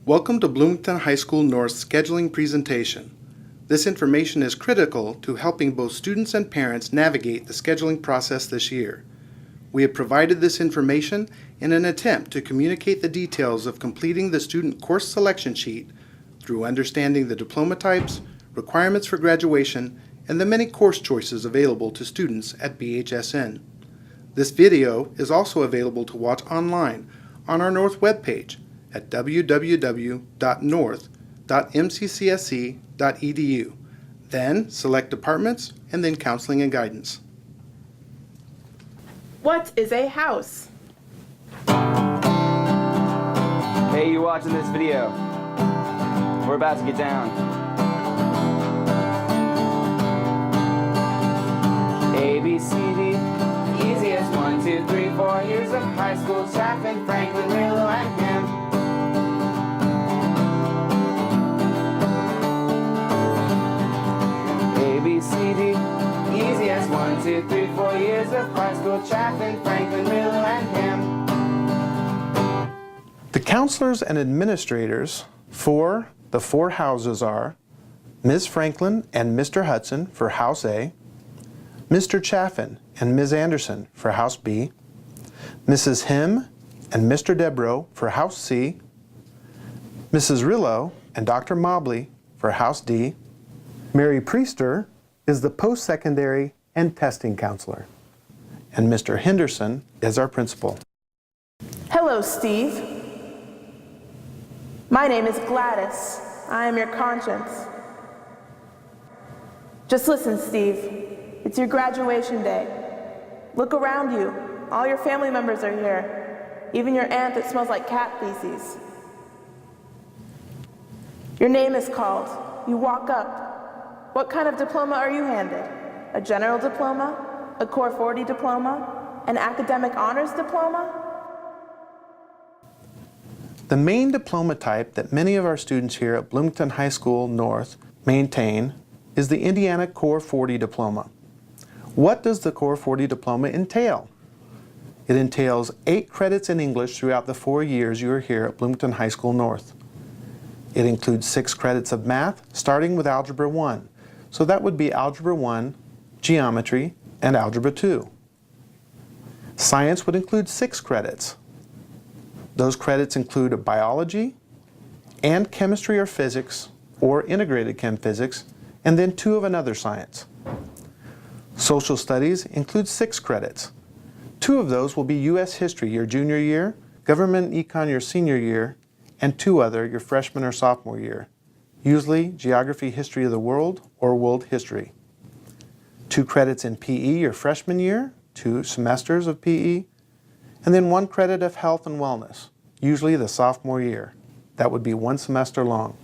Welcome to Bloomington High School North's scheduling presentation. This information is critical to helping both students and parents navigate the scheduling process this year. We have provided this information in an attempt to communicate the details of completing the student course selection sheet through understanding the diploma types, requirements for graduation, and the many course choices available to students at BHSN. This video is also available to watch online on our North webpage at www.north.mccsc.edu. Then select Departments and then Counseling and Guidance. What is a house? Hey, you watching this video? We're about to get down. A, B, C, D, easy as 1, 2, 3, 4 years of high school, Chaffin, Franklin, Willow, and Ham. A, B, C, D, easy as 1, 2, 3, 4 years of high school, Chaffin, Franklin, Willow, and Ham. The counselors and administrators for the four houses are Ms. Franklin and Mr. Hudson for House A, Mr. Chaffin and Ms. Anderson for House B, Mrs. Him and Mr. Debro for House C, Mrs. Rillo and Dr. Mobley for House D. Mary Priester is the post-secondary and testing counselor, and Mr. Henderson is our principal. Hello, Steve. My name is Gladys. I am your conscience. Just listen, Steve. It's your graduation day. Look around you. All your family members are here. Even your aunt that smells like cat feces. Your name is called. You walk up. What kind of diploma are you handed? A general diploma? A Core 40 diploma? An academic honors diploma? The main diploma type that many of our students here at Bloomington High School North maintain is the Indiana Core 40 diploma. What does the Core 40 diploma entail? It entails 8 credits in English throughout the 4 years you are here at Bloomington High School North. It includes 6 credits of math, starting with Algebra 1. So that would be Algebra 1, Geometry, and Algebra 2. Science would include 6 credits. Those credits include biology and chemistry or physics or integrated chem physics, and then 2 of another science. Social studies includes 6 credits. 2 of those will be U.S. history your junior year, government and econ your senior year, and 2 other your freshman or sophomore year, usually geography, history of the world, or world history. 2 credits in PE your freshman year, 2 semesters of PE, and then 1 credit of health and wellness, usually the sophomore year. That would be 1 semester long.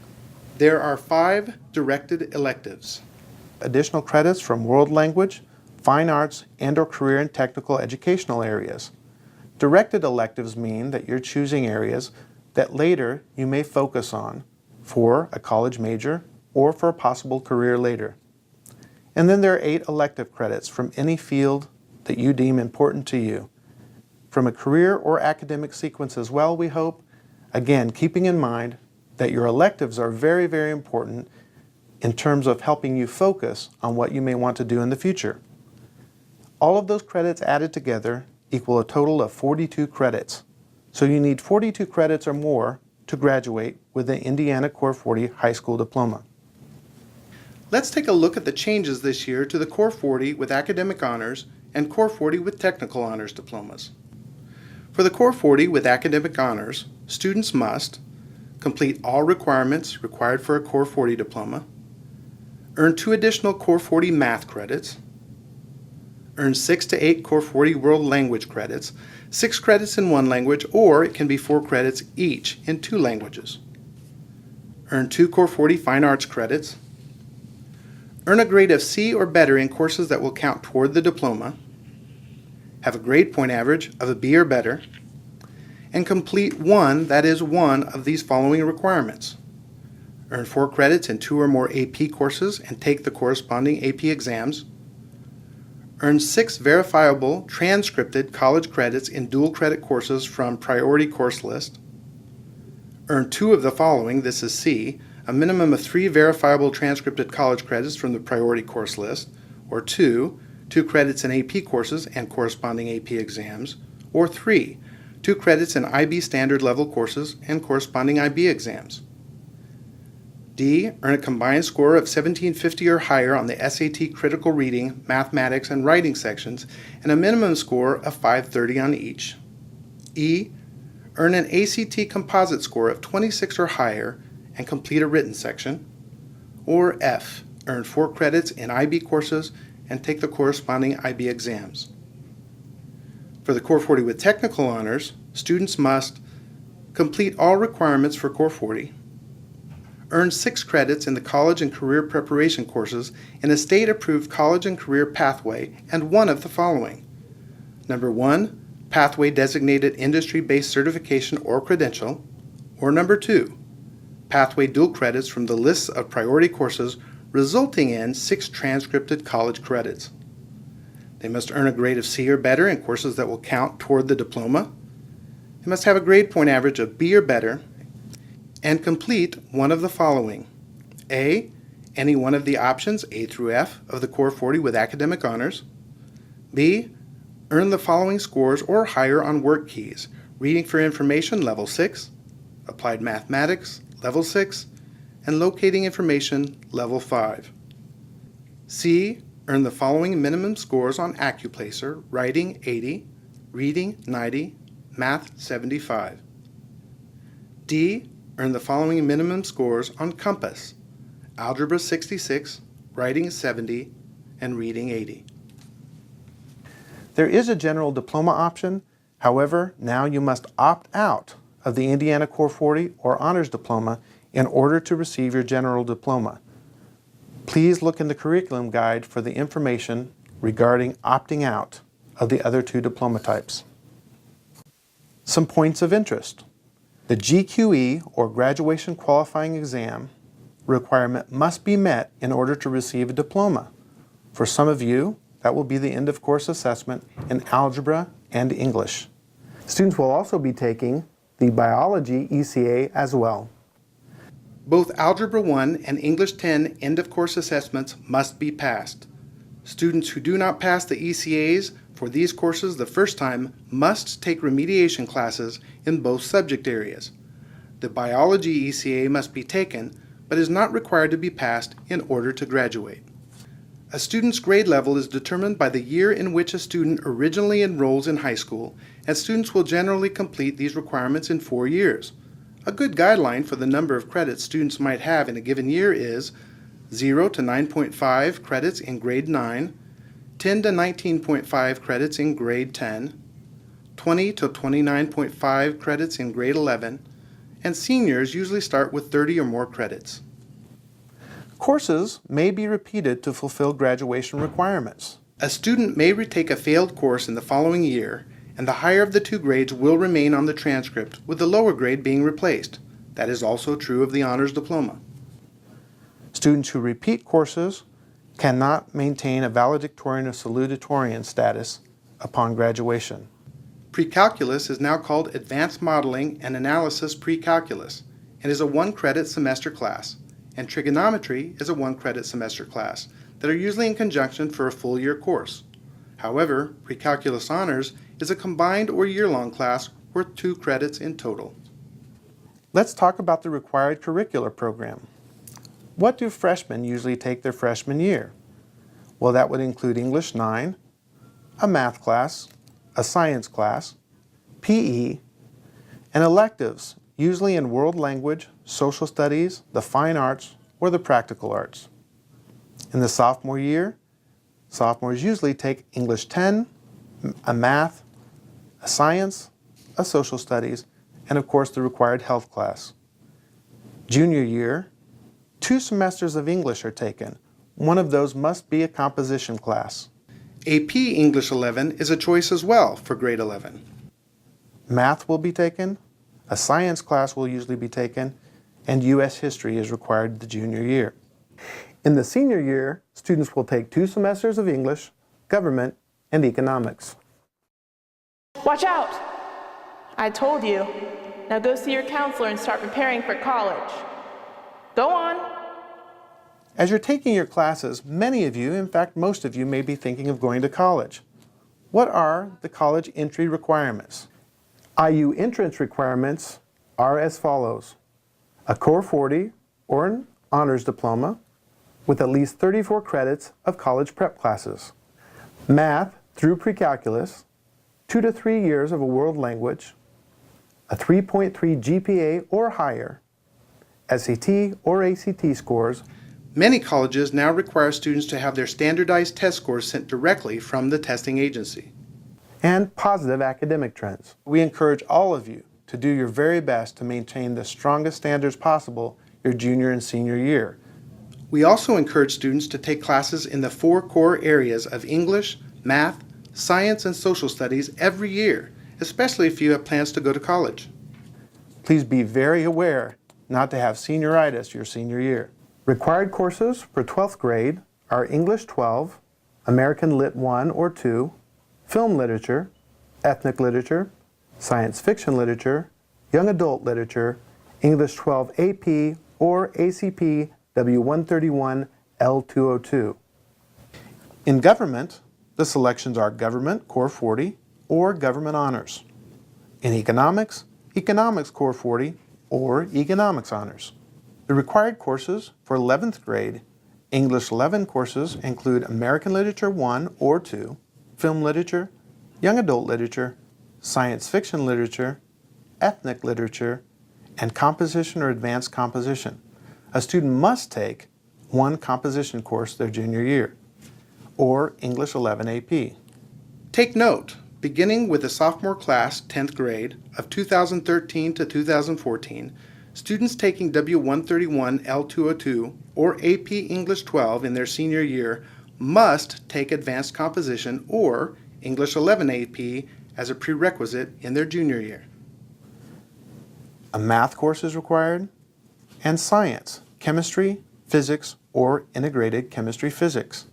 There are 5 directed electives. Additional credits from world language, fine arts, and/or career and technical educational areas. Directed electives mean that you're choosing areas that later you may focus on for a college major or for a possible career later. And then there are 8 elective credits from any field that you deem important to you. From a career or academic sequence as well, we hope, again, keeping in mind that your electives are very, very important in terms of helping you focus on what you may want to do in the future. All of those credits added together equal a total of 42 credits. So you need 42 credits or more to graduate with the Indiana Core 40 high school diploma. Let's take a look at the changes this year to the Core 40 with academic honors and Core 40 with technical honors diplomas. For the Core 40 with academic honors, students must complete all requirements required for a Core 40 diploma, earn 2 additional Core 40 math credits, earn 6 to 8 Core 40 world language credits, 6 credits in 1 language, or it can be 4 credits each in 2 languages. Earn 2 Core 40 fine arts credits, earn a grade of C or better in courses that will count toward the diploma, have a grade point average of a B or better, and complete one of these following requirements. Earn 4 credits in 2 or more AP courses and take the corresponding AP exams. Earn 6 verifiable transcripted college credits in dual credit courses from Priority Course List. Earn 2 of the following, this is C, a minimum of 3 verifiable transcripted college credits from the priority course list, or 2 credits in AP courses and corresponding AP exams, or 3 credits in IB standard level courses and corresponding IB exams. D, earn a combined score of 1750 or higher on the SAT critical reading, mathematics, and writing sections, and a minimum score of 530 on each. E, earn an ACT composite score of 26 or higher and complete a written section. Or F, earn 4 credits in IB courses and take the corresponding IB exams. For the Core 40 with technical honors, students must complete all requirements for Core 40, earn 6 credits in the college and career preparation courses in a state-approved college and career pathway and one of the following. Number 1, pathway designated industry-based certification or credential, or number 2, pathway dual credits from the lists of priority courses resulting in 6 transcripted college credits. They must earn a grade of C or better in courses that will count toward the diploma. They must have a grade point average of B or better and complete one of the following. A, any one of the options A through F of the Core 40 with academic honors. B, earn the following scores or higher on work keys: reading for information level 6, applied mathematics level 6, and locating information level 5. C, earn the following minimum scores on AccuPlacer: writing 80, reading 90, math 75. D, earn the following minimum scores on Compass: algebra 66, writing 70, and reading 80. There is a general diploma option. However, now you must opt out of the Indiana Core 40 or Honors Diploma in order to receive your general diploma. Please look in the curriculum guide for the information regarding opting out of the other 2 diploma types. Some points of interest. The GQE, or Graduation Qualifying Exam, requirement must be met in order to receive a diploma. For some of you, that will be the end-of-course assessment in algebra and English. Students will also be taking the Biology ECA as well. Both Algebra 1 and English 10 end-of-course assessments must be passed. Students who do not pass the ECAs for these courses the first time must take remediation classes in both subject areas. The Biology ECA must be taken, but is not required to be passed in order to graduate. A student's grade level is determined by the year in which a student originally enrolls in high school, and students will generally complete these requirements in 4 years. A good guideline for the number of credits students might have in a given year is 0 to 9.5 credits in grade 9, 10 to 19.5 credits in grade 10, 20 to 29.5 credits in grade 11, and seniors usually start with 30 or more credits. Courses may be repeated to fulfill graduation requirements. A student may retake a failed course in the following year, and the higher of the 2 grades will remain on the transcript, with the lower grade being replaced. That is also true of the Honors Diploma. Students who repeat courses cannot maintain a valedictorian or salutatorian status upon graduation. Pre-calculus is now called Advanced Modeling and Analysis Pre-calculus and is a 1-credit semester class, and Trigonometry is a 1-credit semester class that are usually in conjunction for a full year course. However, Pre-calculus Honors is a combined or year-long class worth 2 credits in total. Let's talk about the required curricular program. What do freshmen usually take their freshman year? Well, that would include English 9, a math class, a science class, PE, and electives, usually in world language, social studies, the fine arts, or the practical arts. In the sophomore year, sophomores usually take English 10, a math, a science, a social studies, and of course the required health class. Junior year, 2 semesters of English are taken. One of those must be a composition class. AP English 11 is a choice as well for grade 11. Math will be taken, a science class will usually be taken, and U.S. history is required the junior year. In the senior year, students will take 2 semesters of English, government, and economics. Watch out! I told you. Now go see your counselor and start preparing for college. Go on. As you're taking your classes, many of you, in fact most of you, may be thinking of going to college. What are the college entry requirements? IU entrance requirements are as follows: a Core 40 or an honors diploma with at least 34 credits of college prep classes, math through pre-calculus, 2 to 3 years of a world language, a 3.3 GPA or higher, SAT or ACT scores. Many colleges now require students to have their standardized test scores sent directly from the testing agency. And positive academic trends. We encourage all of you to do your very best to maintain the strongest standards possible your junior and senior year. We also encourage students to take classes in the 4 core areas of English, math, science, and social studies every year, especially if you have plans to go to college. Please be very aware not to have senioritis your senior year. Required courses for 12th grade are English 12, American Lit 1 or 2, film literature, ethnic literature, science fiction literature, young adult literature, English 12 AP or ACP W131 L202. In government, the selections are Government Core 40 or Government Honors. In economics, Economics Core 40 or Economics Honors. The required courses for 11th grade English 11 courses include American Literature 1 or 2, film literature, young adult literature, science fiction literature, ethnic literature, and composition or advanced composition. A student must take one composition course their junior year, or English 11 AP. Take note, beginning with the sophomore class, 10th grade, of 2013 to 2014, students taking W131 L202 or AP English 12 in their senior year must take advanced composition or English 11 AP as a prerequisite in their junior year. A math course is required, and science, chemistry, physics, or integrated chemistry physics.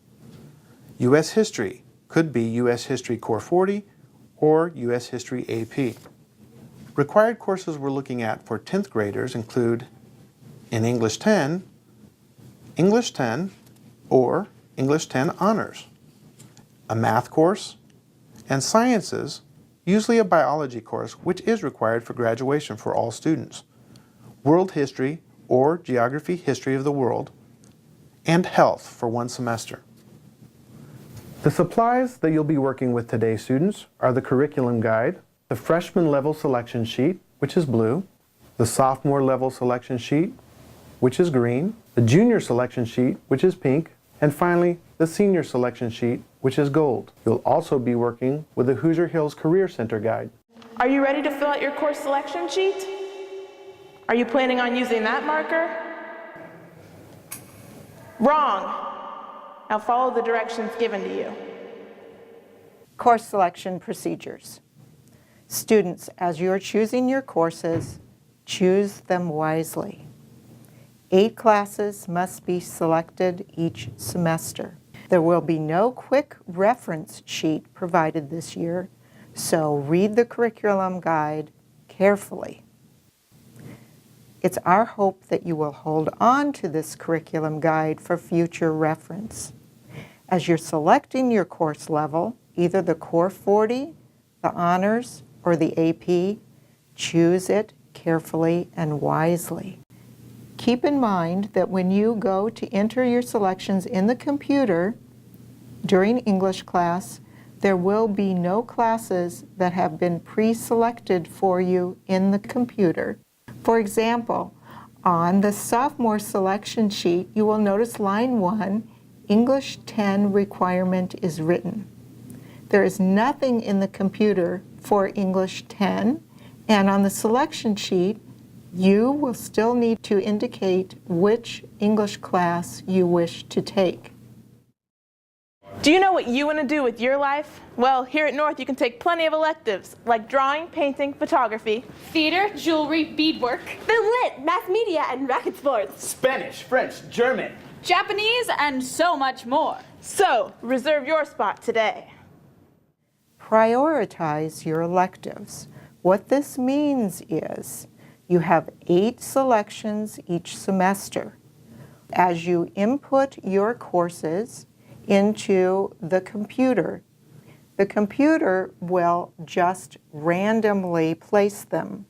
U.S. history could be U.S. History Core 40 or U.S. History AP. Required courses we're looking at for 10th graders include in English 10 or English 10 Honors, a math course, and sciences, usually a biology course which is required for graduation for all students, world history or geography history of the world, and health for 1 semester. The supplies that you'll be working with today, students, are the curriculum guide, the freshman level selection sheet, which is blue, the sophomore level selection sheet, which is green, the junior selection sheet, which is pink, and finally, the senior selection sheet, which is gold. You'll also be working with the Hoosier Hills Career Center guide. Are you ready to fill out your course selection sheet? Are you planning on using that marker? Wrong. Now follow the directions given to you. Course selection procedures. Students, as you're choosing your courses, choose them wisely. 8 classes must be selected each semester. There will be no quick reference sheet provided this year, so read the curriculum guide carefully. It's our hope that you will hold on to this curriculum guide for future reference. As you're selecting your course level, either the Core 40, the Honors, or the AP, choose it carefully and wisely. Keep in mind that when you go to enter your selections in the computer during English class, there will be no classes that have been pre-selected for you in the computer. For example, on the sophomore selection sheet, you will notice line 1, English 10 requirement is written. There is nothing in the computer for English 10, and on the selection sheet, you will still need to indicate which English class you wish to take. Do you know what you want to do with your life? Well, here at North you can take plenty of electives, like drawing, painting, photography, theater, jewelry, beadwork, the lit, mass media, and racket sports, Spanish, French, German, Japanese, and so much more. So, reserve your spot today. Prioritize your electives. What this means is you have 8 selections each semester. As you input your courses into the computer will just randomly place them.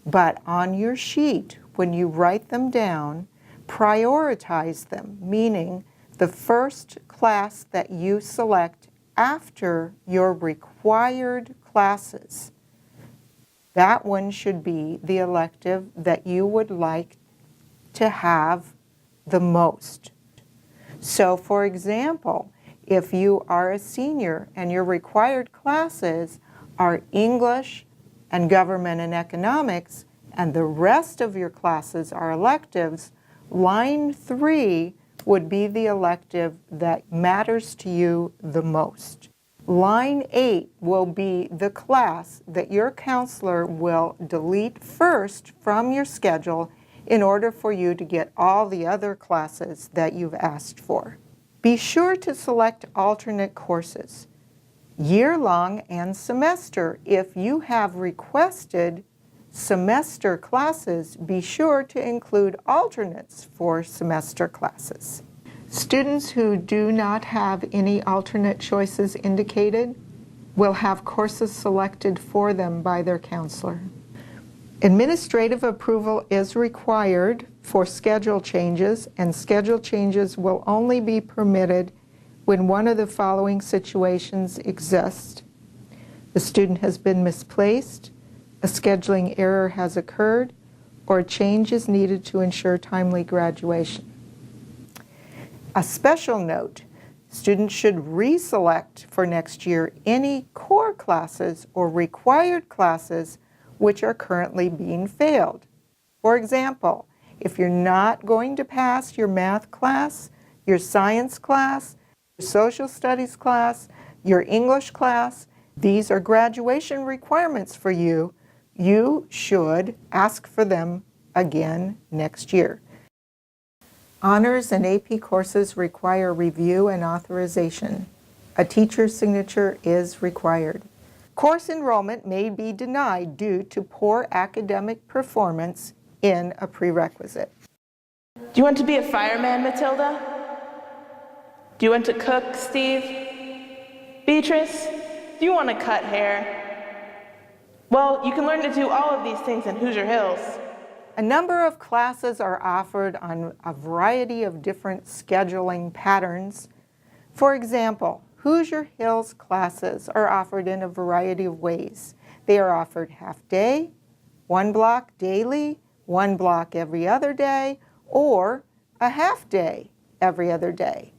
But on your sheet, when you write them down, prioritize them, meaning the first class that you select after your required classes, that one should be the elective that you would like to have the most. So for example, if you are a senior and your required classes are English and government and economics, and the rest of your classes are electives, line 3 would be the elective that matters to you the most. Line 8 will be the class that your counselor will delete first from your schedule in order for you to get all the other classes that you've asked for. Be sure to select alternate courses, year-long and semester. If you have requested semester classes, be sure to include alternates for semester classes. Students who do not have any alternate choices indicated will have courses selected for them by their counselor. Administrative approval is required for schedule changes, and schedule changes will only be permitted when one of the following situations exists. The student has been misplaced, a scheduling error has occurred, or a change is needed to ensure timely graduation. A special note, students should reselect for next year any core classes or required classes which are currently being failed. For example, if you're not going to pass your math class, your science class, your social studies class, your English class, these are graduation requirements for you. You should ask for them again next year. Honors and AP courses require review and authorization. A teacher's signature is required. Course enrollment may be denied due to poor academic performance in a prerequisite. Do you want to be a fireman, Matilda? Do you want to cook, Steve? Beatrice, do you want to cut hair? Well, you can learn to do all of these things in Hoosier Hills. A number of classes are offered on a variety of different scheduling patterns. For example, Hoosier Hills classes are offered in a variety of ways. They are offered half-day, 1 block daily, 1 block every other day, or a half-day every other day.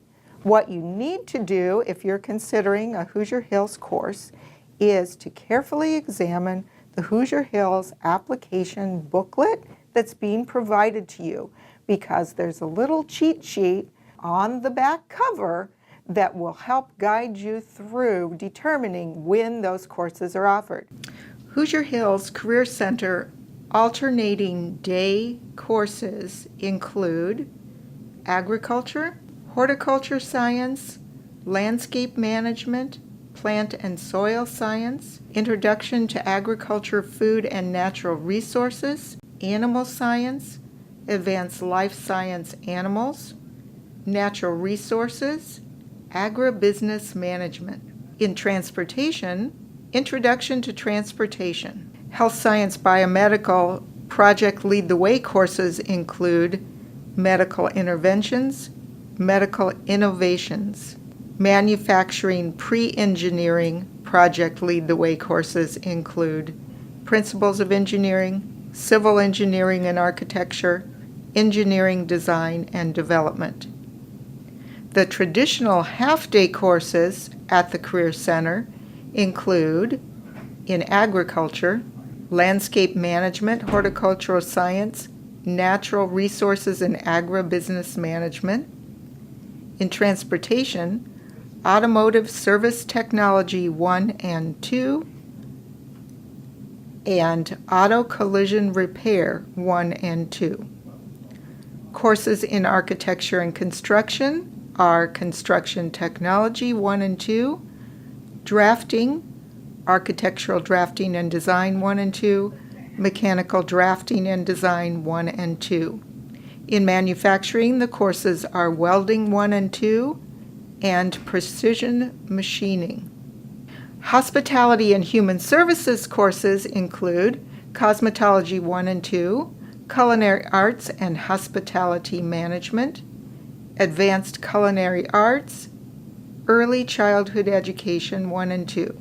What you need to do if you're considering a Hoosier Hills course is to carefully examine the Hoosier Hills application booklet that's being provided to you, because there's a little cheat sheet on the back cover that will help guide you through determining when those courses are offered. Hoosier Hills Career Center alternating day courses include agriculture, horticulture science, landscape management, plant and soil science, introduction to agriculture, food and natural resources, animal science, advanced life science animals, natural resources, agribusiness management. In transportation, introduction to transportation. Health science biomedical project lead the way courses include medical interventions, medical innovations. Manufacturing pre-engineering project lead the way courses include principles of engineering, civil engineering and architecture, engineering design and development. The traditional half-day courses at the Career Center include, in agriculture, landscape management, horticultural science, natural resources and agribusiness management. In transportation, automotive service technology 1 and 2, and auto collision repair 1 and 2. Courses in architecture and construction are construction technology 1 and 2, drafting, Architectural Drafting and Design 1 and 2, Mechanical Drafting and Design 1 and 2. In manufacturing, the courses are Welding 1 and 2 and Precision Machining. Hospitality and Human Services courses include Cosmetology 1 and 2, Culinary Arts and Hospitality Management, Advanced Culinary Arts, Early Childhood Education 1 and 2.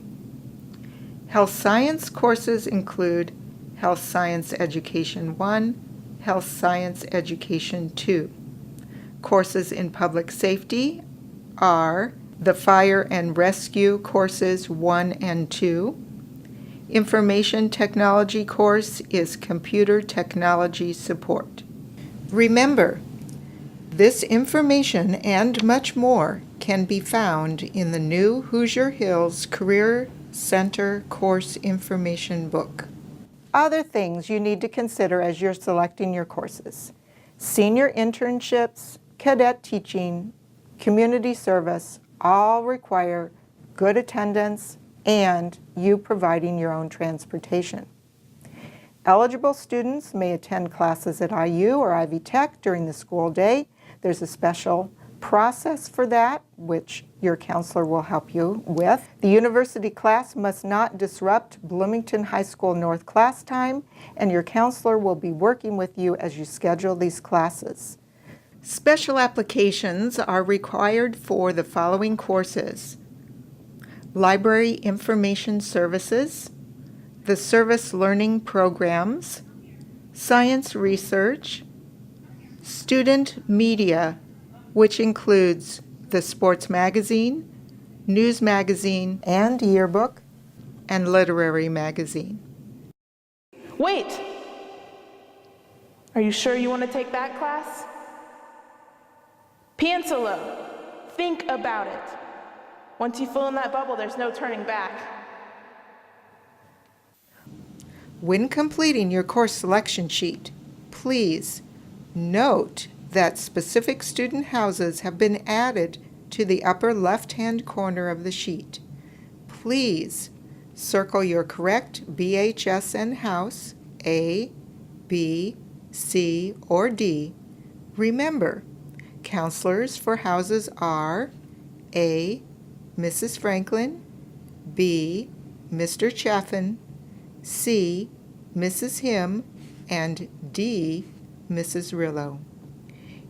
Health Science courses include Health Science Education 1, Health Science Education 2. Courses in Public Safety are the Fire and Rescue courses 1 and 2. Information Technology course is Computer Technology Support. Remember, this information and much more can be found in the new Hoosier Hills Career Center Course Information Book. Other things you need to consider as you're selecting your courses: senior internships, cadet teaching, community service, all require good attendance and you providing your own transportation. Eligible students may attend classes at IU or Ivy Tech during the school day. There's a special process for that, which your counselor will help you with. The university class must not disrupt Bloomington High School North class time, and your counselor will be working with you as you schedule these classes. Special applications are required for the following courses: Library Information Services, the Service Learning Programs, Science Research, Student Media, which includes the Sports Magazine, News Magazine, and Yearbook, and Literary Magazine. Wait! Are you sure you want to take that class? Pantalo, think about it. Once you fill in that bubble, there's no turning back. When completing your course selection sheet, please note that specific student houses have been added to the upper left-hand corner of the sheet. Please circle your correct BHSN house, A, B, C, or D. Remember, counselors for houses are A, Mrs. Franklin, B, Mr. Chaffin, C, Mrs. Him, and D, Mrs. Rillo.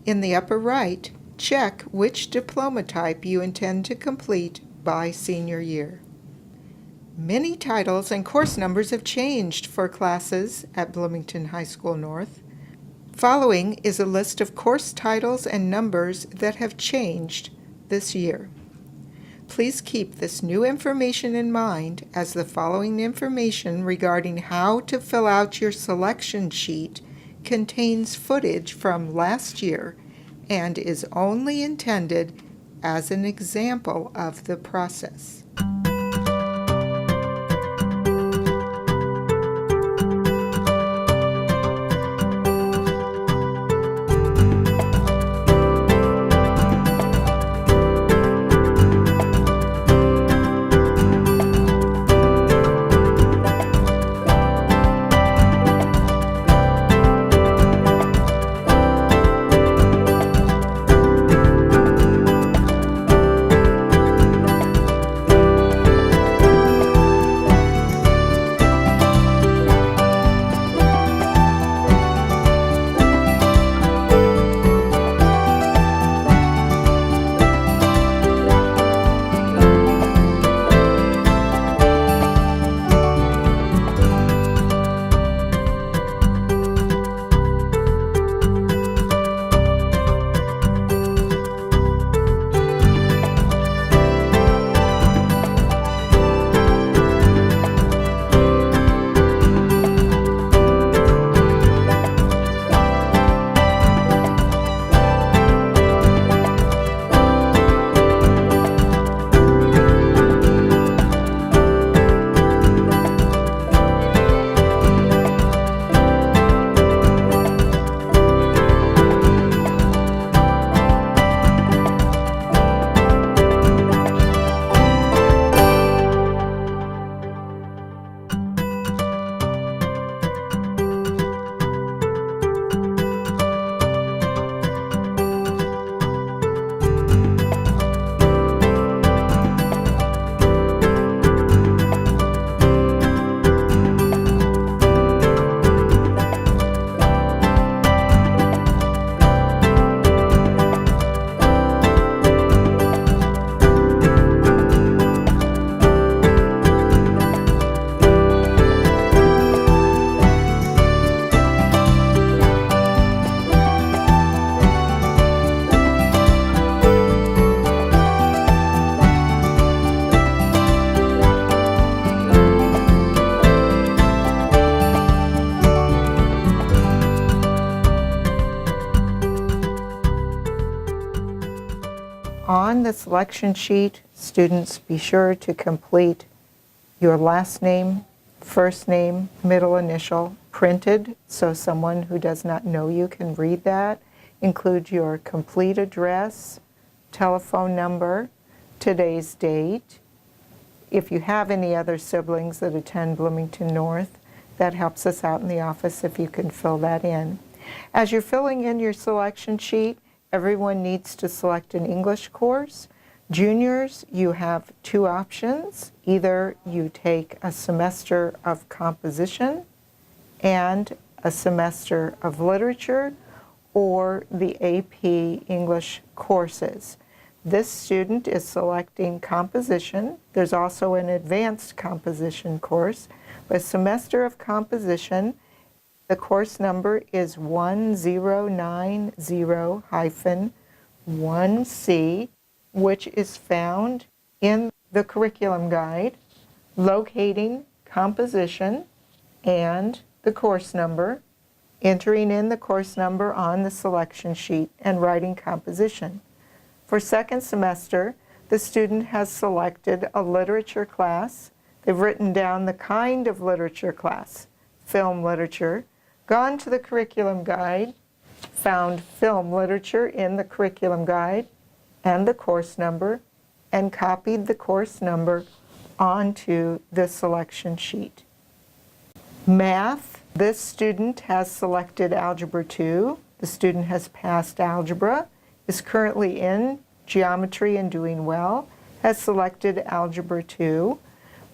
In the upper right, check which diploma type you intend to complete by senior year. Many titles and course numbers have changed for classes at Bloomington High School North. Following is a list of course titles and numbers that have changed this year. Please keep this new information in mind, as the following information regarding how to fill out your selection sheet contains footage from last year and is only intended as an example of the process. On the selection sheet, students, be sure to complete your last name, first name, middle initial, printed so someone who does not know you can read that. Include your complete address, telephone number, today's date. If you have any other siblings that attend Bloomington North, that helps us out in the office if you can fill that in. As you're filling in your selection sheet, everyone needs to select an English course. Juniors, you have two options. Either you take a semester of composition and a semester of literature, or the AP English courses. This student is selecting composition. There's also an advanced composition course. A semester of composition, the course number is 1090-1C, which is found in the curriculum guide, locating composition and the course number, entering in the course number on the selection sheet, and writing composition. For second semester, the student has selected a literature class. They've written down the kind of literature class, film literature, gone to the curriculum guide, found film literature in the curriculum guide and the course number, and copied the course number onto the selection sheet. Math, this student has selected Algebra 2. The student has passed algebra, is currently in geometry and doing well, has selected Algebra 2,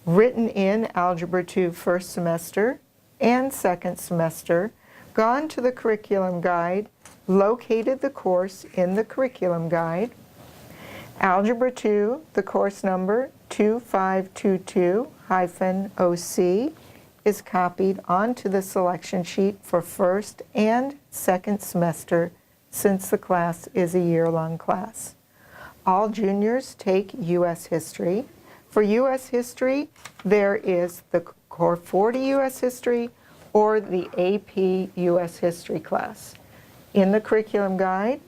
written in Algebra 2 first semester and second semester, gone to the curriculum guide, located the course in the curriculum guide. Algebra 2, the course number 2522-OC, is copied onto the selection sheet for first and second semester, since the class is a year-long class. All juniors take U.S. History. For U.S. History, there is the Core 40 U.S. History or the AP U.S. History class. In the curriculum guide,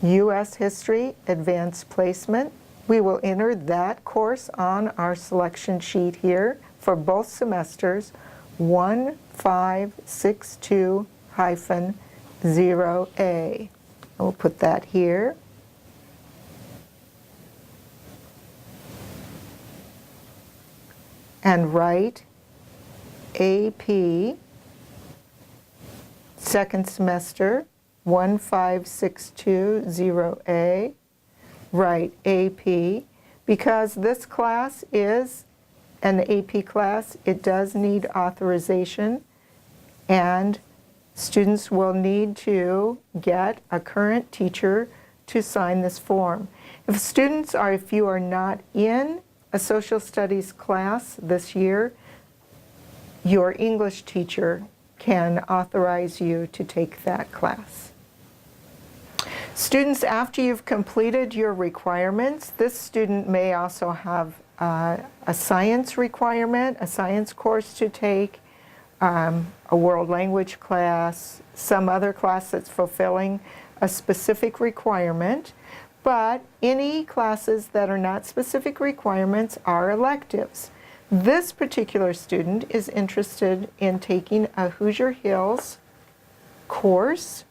U.S. History Advanced Placement, we will enter that course on our selection sheet here for both semesters, 1562-0A. We'll put that here. And write AP second semester 15620A, write AP. Because this class is an AP class, it does need authorization, and students will need to get a current teacher to sign this form. If you are not in a social studies class this year, your English teacher can authorize you to take that class. Students, after you've completed your requirements, this student may also have a science requirement, a science course to take, a world language class, some other class that's fulfilling a specific requirement. But any classes that are not specific requirements are electives. This particular student is interested in taking a Hoosier Hills course,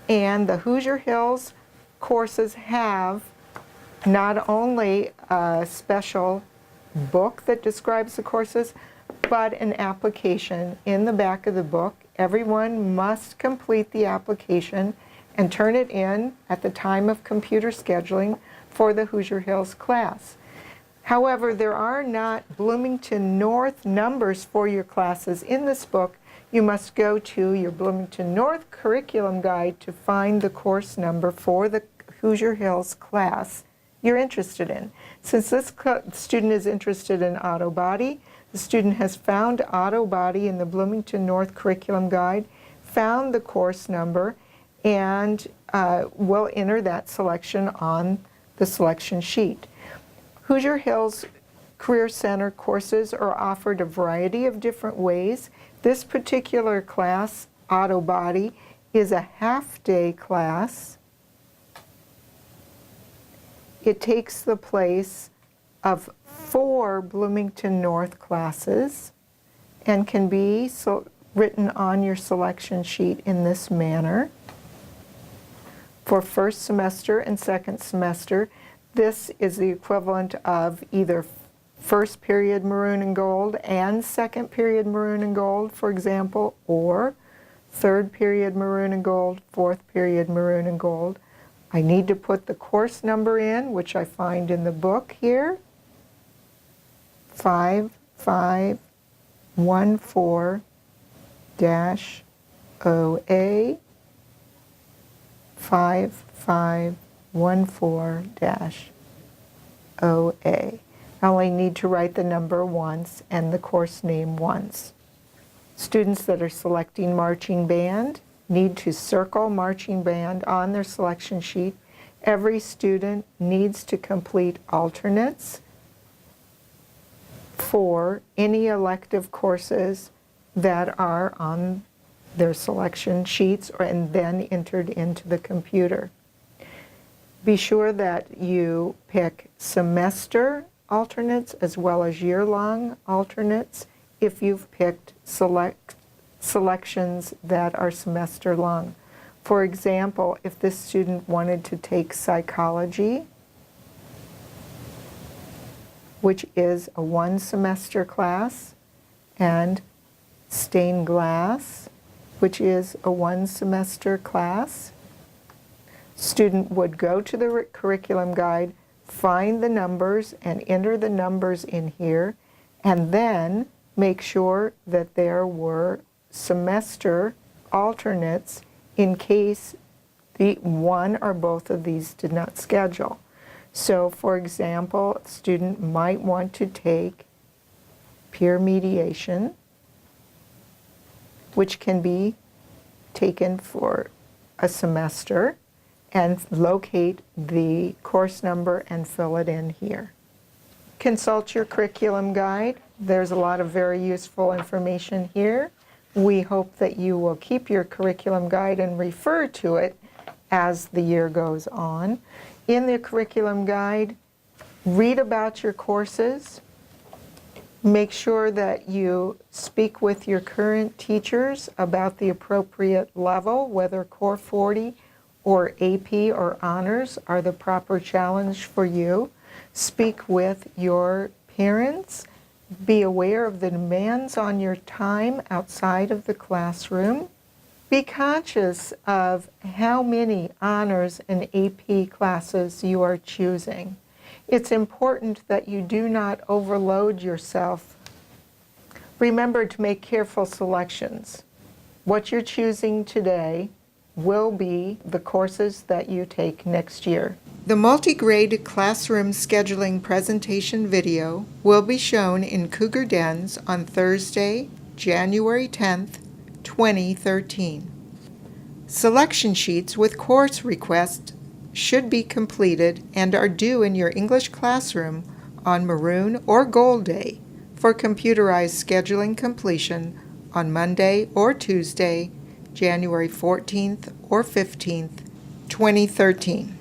and the Hoosier Hills courses have not only a special book that describes the courses, but an application in the back of the book. Everyone must complete the application and turn it in at the time of computer scheduling for the Hoosier Hills class. However, there are not Bloomington North numbers for your classes in this book. You must go to your Bloomington North curriculum guide to find the course number for the Hoosier Hills class you're interested in. Since this student is interested in auto body, the student has found auto body in the Bloomington North curriculum guide, found the course number, and will enter that selection on the selection sheet. Hoosier Hills Career Center courses are offered a variety of different ways. This particular class, Auto Body, is a half-day class. It takes the place of 4 Bloomington North classes and can be written on your selection sheet in this manner. For first semester and second semester, this is the equivalent of either first period maroon and gold and second period maroon and gold, for example, or third period maroon and gold, fourth period maroon and gold. I need to put the course number in, which I find in the book here, 5514-OA, 5514-OA. I only need to write the number once and the course name once. Students that are selecting marching band need to circle marching band on their selection sheet. Every student needs to complete alternates for any elective courses that are on their selection sheets and then entered into the computer. Be sure that you pick semester alternates as well as year-long alternates if you've picked selections that are semester long. For example, if this student wanted to take psychology, which is a 1-semester class, and stained glass, which is a 1-semester class, student would go to the curriculum guide, find the numbers and enter the numbers in here, and then make sure that there were semester alternates in case the one or both of these did not schedule. So, for example, a student might want to take peer mediation, which can be taken for a semester, and locate the course number and fill it in here. Consult your curriculum guide. There's a lot of very useful information here. We hope that you will keep your curriculum guide and refer to it as the year goes on. In the curriculum guide, read about your courses. Make sure that you speak with your current teachers about the appropriate level, whether Core 40 or AP or honors are the proper challenge for you. Speak with your parents. Be aware of the demands on your time outside of the classroom. Be conscious of how many honors and AP classes you are choosing. It's important that you do not overload yourself. Remember to make careful selections. What you're choosing today will be the courses that you take next year. The multi-grade classroom scheduling presentation video will be shown in Cougar Dens on Thursday, January 10th, 2013. Selection sheets with course requests should be completed and are due in your English classroom on Maroon or Gold Day for computerized scheduling completion on Monday or Tuesday, January 14th or 15th, 2013.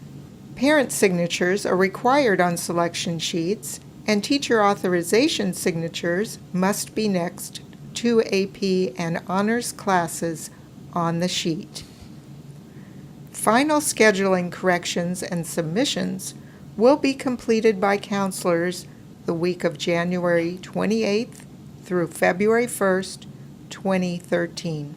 Parent signatures are required on selection sheets, and teacher authorization signatures must be next to AP and honors classes on the sheet. Final scheduling corrections and submissions will be completed by counselors the week of January 28th through February 1st, 2013.